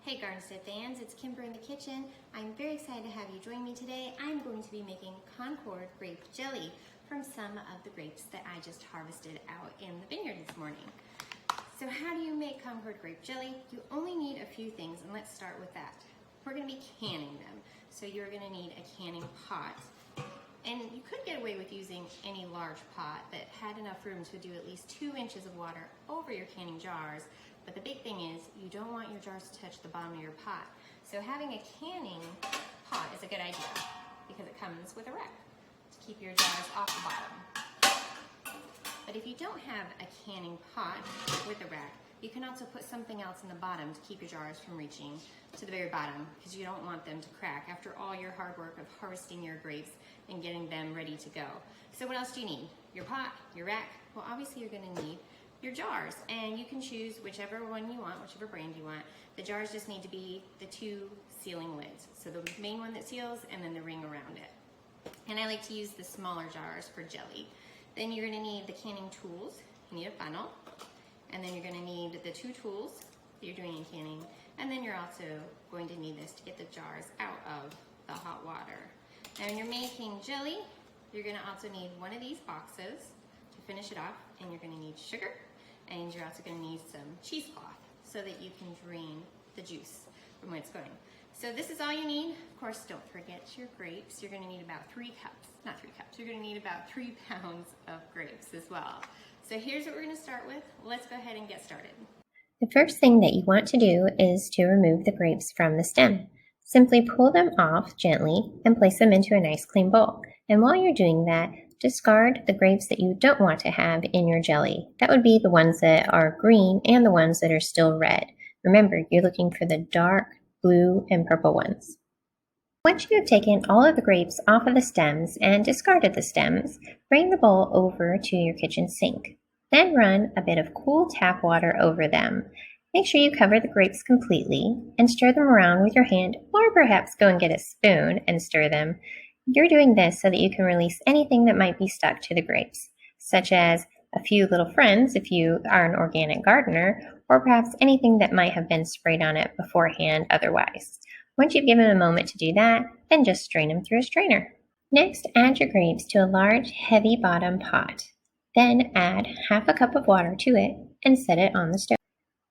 Hey Gardenstead fans, it's Kimber in the kitchen. I'm very excited to have you join me today. I'm going to be making Concord grape jelly from some of the grapes that I just harvested out in the vineyard this morning. So how do you make Concord grape jelly? You only need a few things, and let's start with that. We're going to be canning them. So you're going to need a canning pot. And you could get away with using any large pot that had enough room to do at least 2 inches of water over your canning jars. But the big thing is you don't want your jars to touch the bottom of your pot. So having a canning pot is a good idea because it comes with a rack to keep your jars off the bottom. But if you don't have a canning pot with a rack, you can also put something else in the bottom to keep your jars from reaching to the very bottom because you don't want them to crack after all your hard work of harvesting your grapes and getting them ready to go. So what else do you need? Your pot, your rack. Well, obviously you're going to need your jars, and you can choose whichever one you want, whichever brand you want. The jars just need to be the 2 sealing lids. So the main one that seals and then the ring around it. And I like to use the smaller jars for jelly. Then you're going to need the canning tools. You need a funnel, and then you're going to need the 2 tools that you're doing in canning, and then you're also going to need this to get the jars out of the hot water. Now when you're making jelly, you're going to also need one of these boxes to finish it off, and you're going to need sugar, and you're also going to need some cheesecloth so that you can drain the juice from where it's going. So this is all you need. Of course, don't forget your grapes. You're going to need about 3 cups, not 3 cups, you're going to need about 3 pounds of grapes as well. So here's what we're going to start with. Let's go ahead and get started. The first thing that you want to do is to remove the grapes from the stem. Simply pull them off gently and place them into a nice clean bowl. And while you're doing that, discard the grapes that you don't want to have in your jelly. That would be the ones that are green and the ones that are still red. Remember, you're looking for the dark blue and purple ones. Once you have taken all of the grapes off of the stems and discarded the stems, bring the bowl over to your kitchen sink. Then run a bit of cool tap water over them. Make sure you cover the grapes completely and stir them around with your hand, or perhaps go and get a spoon and stir them. You're doing this so that you can release anything that might be stuck to the grapes, such as a few little friends if you are an organic gardener, or perhaps anything that might have been sprayed on it beforehand otherwise. Once you've given a moment to do that, then just strain them through a strainer. Next, add your grapes to a large, heavy bottom pot. Then add half a cup of water to it and set it on the stove.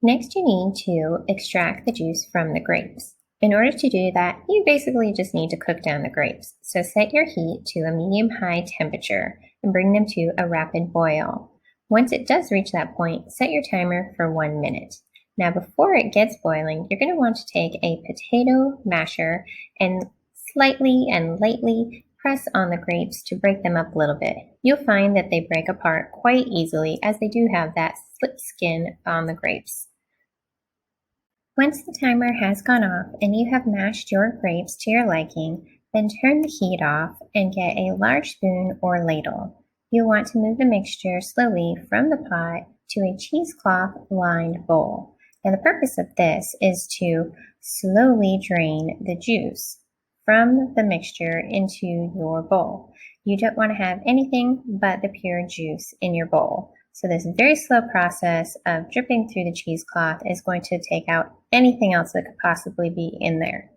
Next, you need to extract the juice from the grapes. In order to do that, you basically just need to cook down the grapes. So set your heat to a medium-high temperature and bring them to a rapid boil. Once it does reach that point, set your timer for 1 minute. Now before it gets boiling, you're going to want to take a potato masher and slightly and lightly press on the grapes to break them up a little bit. You'll find that they break apart quite easily as they do have that slip skin on the grapes. Once the timer has gone off and you have mashed your grapes to your liking, then turn the heat off and get a large spoon or ladle. You'll want to move the mixture slowly from the pot to a cheesecloth-lined bowl. Now the purpose of this is to slowly drain the juice from the mixture into your bowl. You don't want to have anything but the pure juice in your bowl. So this very slow process of dripping through the cheesecloth is going to take out anything else that could possibly be in there.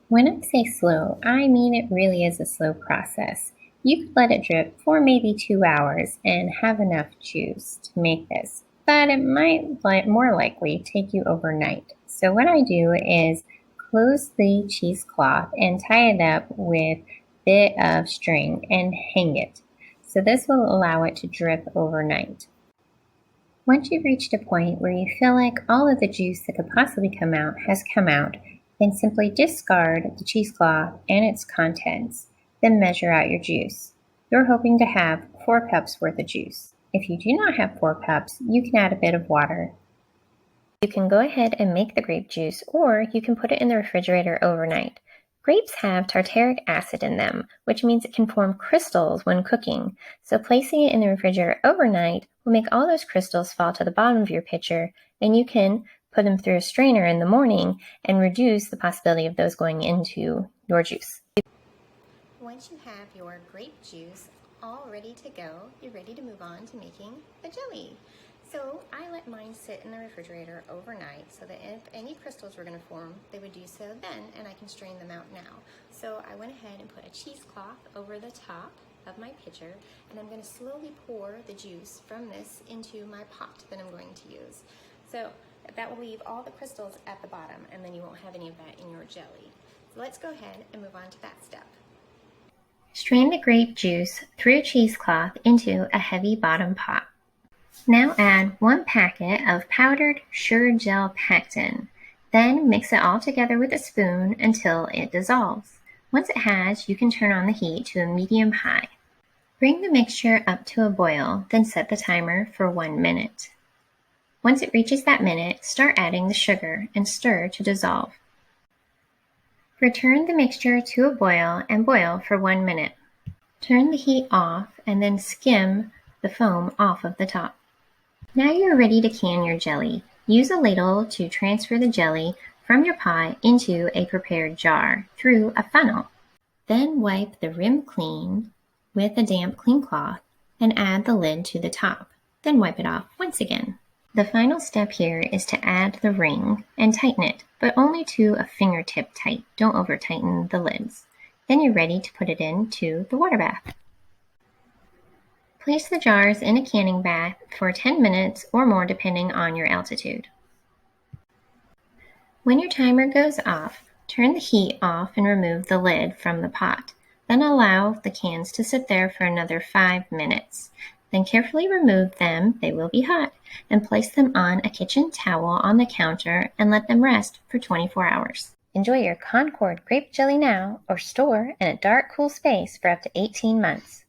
When I say slow, I mean it really is a slow process. You could let it drip for maybe 2 hours and have enough juice to make this, but it might more likely take you overnight. So what I do is close the cheesecloth and tie it up with a bit of string and hang it. So this will allow it to drip overnight. Once you've reached a point where you feel like all of the juice that could possibly come out has come out, then simply discard the cheesecloth and its contents, then measure out your juice. You're hoping to have 4 cups worth of juice. If you do not have 4 cups, you can add a bit of water. You can go ahead and make the grape juice, or you can put it in the refrigerator overnight. Grapes have tartaric acid in them, which means it can form crystals when cooking. So placing it in the refrigerator overnight will make all those crystals fall to the bottom of your pitcher, and you can put them through a strainer in the morning and reduce the possibility of those going into your juice. Once you have your grape juice all ready to go, you're ready to move on to making the jelly. So I let mine sit in the refrigerator overnight so that if any crystals were going to form, they would do so then, and I can strain them out now. So I went ahead and put a cheesecloth over the top of my pitcher, and I'm going to slowly pour the juice from this into my pot that I'm going to use. So that will leave all the crystals at the bottom, and then you won't have any of that in your jelly. So let's go ahead and move on to that step. Strain the grape juice through a cheesecloth into a heavy bottom pot. Now add 1 packet of powdered sugar gel pectin. Then mix it all together with a spoon until it dissolves. Once it has, you can turn on the heat to a medium-high. Bring the mixture up to a boil, then set the timer for 1 minute. Once it reaches that minute, start adding the sugar and stir to dissolve. Return the mixture to a boil and boil for 1 minute. Turn the heat off and then skim the foam off of the top. Now you're ready to can your jelly. Use a ladle to transfer the jelly from your pot into a prepared jar through a funnel. Then wipe the rim clean with a damp clean cloth and add the lid to the top. Then wipe it off once again. The final step here is to add the ring and tighten it, but only to a fingertip tight. Don't over tighten the lids. Then you're ready to put it into the water bath. Place the jars in a canning bath for 10 minutes or more depending on your altitude. When your timer goes off, turn the heat off and remove the lid from the pot. Then allow the cans to sit there for another 5 minutes. Then carefully remove them, they will be hot, and place them on a kitchen towel on the counter and let them rest for 24 hours. Enjoy your Concord grape jelly now or store in a dark, cool space for up to 18 months.